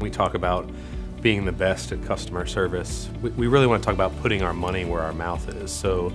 We talk about being the best at customer service. We really want to talk about putting our money where our mouth is. So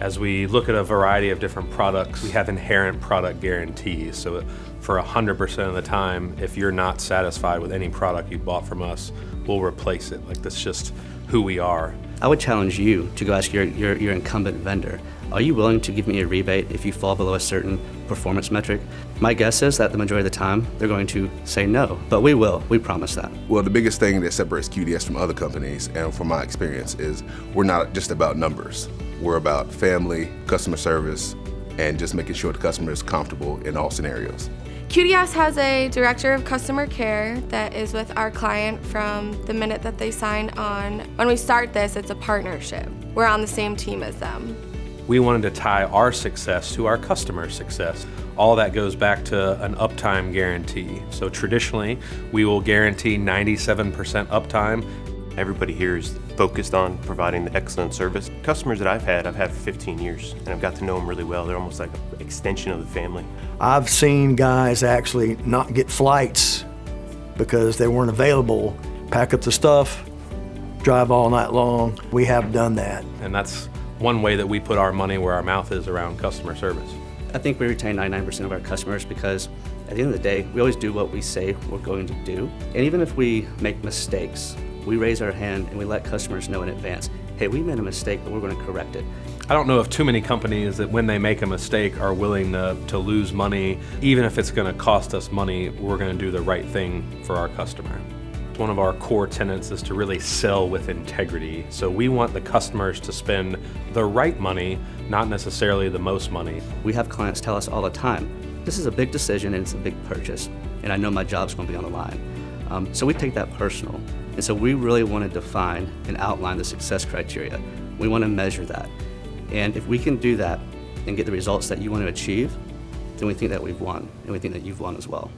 as we look at a variety of different products, we have inherent product guarantees. So for 100% of the time, if you're not satisfied with any product you bought from us, we'll replace it. Like, that's just who we are. I would challenge you to go ask your incumbent vendor, are you willing to give me a rebate if you fall below a certain performance metric? My guess is that the majority of the time, they're going to say no, but we will, we promise that. Well, the biggest thing that separates QDS from other companies, and from my experience, is we're not just about numbers. We're about family, customer service, and just making sure the customer is comfortable in all scenarios. QDS has a director of customer care that is with our client from the minute that they sign on. When we start this, it's a partnership. We're on the same team as them. We wanted to tie our success to our customer's success. All that goes back to an uptime guarantee. So traditionally, we will guarantee 97% uptime. Everybody here is focused on providing the excellent service. Customers that I've had for 15 years, and I've got to know them really well. They're almost like an extension of the family. I've seen guys actually not get flights because they weren't available, pack up the stuff, drive all night long. We have done that. And that's one way that we put our money where our mouth is around customer service. I think we retain 99% of our customers because at the end of the day, we always do what we say we're going to do. And even if we make mistakes, we raise our hand and we let customers know in advance, hey, we made a mistake, but we're going to correct it. I don't know of too many companies that when they make a mistake are willing to lose money. Even if it's going to cost us money, we're going to do the right thing for our customer. One of our core tenets is to really sell with integrity. So we want the customers to spend the right money, not necessarily the most money. We have clients tell us all the time, this is a big decision and it's a big purchase, and I know my job's going to be on the line. So we take that personal. And so we really want to define and outline the success criteria. We want to measure that. And if we can do that and get the results that you want to achieve, then we think that we've won, and we think that you've won as well.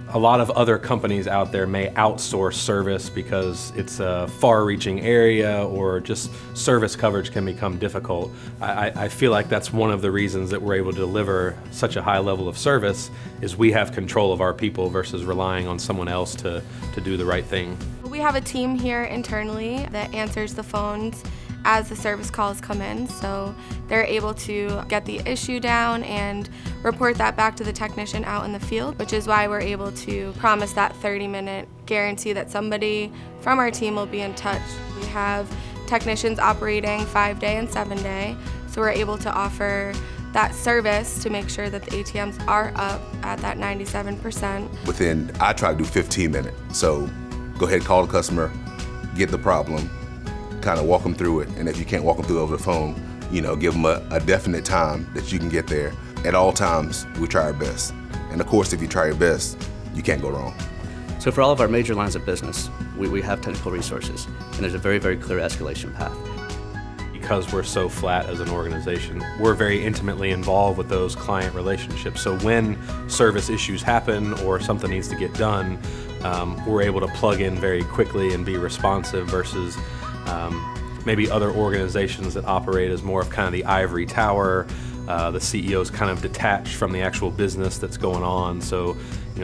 A lot of other companies out there may outsource service because it's a far-reaching area or just service coverage can become difficult. I feel like that's one of the reasons that we're able to deliver such a high level of service is we have control of our people versus relying on someone else to do the right thing. We have a team here internally that answers the phones as the service calls come in, so they're able to get the issue down and report that back to the technician out in the field, which is why we're able to promise that 30-minute guarantee that somebody from our team will be in touch. We have technicians operating 5-day and 7-day, so we're able to offer that service to make sure that the ATMs are up at that 97%. I try to do 15 minutes. So go ahead, call the customer, get the problem, kind of walk them through it, and if you can't walk them through it over the phone, give them a definite time that you can get there. At all times, we try our best. And of course, if you try your best, you can't go wrong. So for all of our major lines of business, we have technical resources, and there's a very, very clear escalation path. Because we're so flat as an organization, we're very intimately involved with those client relationships. So when service issues happen or something needs to get done, we're able to plug in very quickly and be responsive versus maybe other organizations that operate as more of kind of the ivory tower. The CEO's kind of detached from the actual business that's going on. So,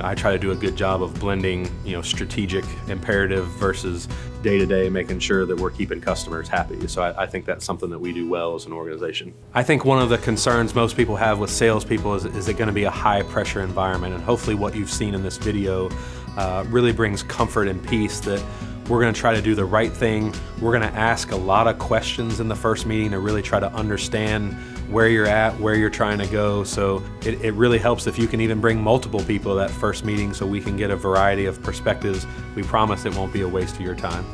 I try to do a good job of blending, strategic imperative versus day-to-day, making sure that we're keeping customers happy. So I think that's something that we do well as an organization. I think one of the concerns most people have with salespeople is it going to be a high-pressure environment? And hopefully what you've seen in this video really brings comfort and peace that we're going to try to do the right thing. We're going to ask a lot of questions in the first meeting to really try to understand where you're at, where you're trying to go. So it really helps if you can even bring multiple people to that first meeting so we can get a variety of perspectives. We promise it won't be a waste of your time.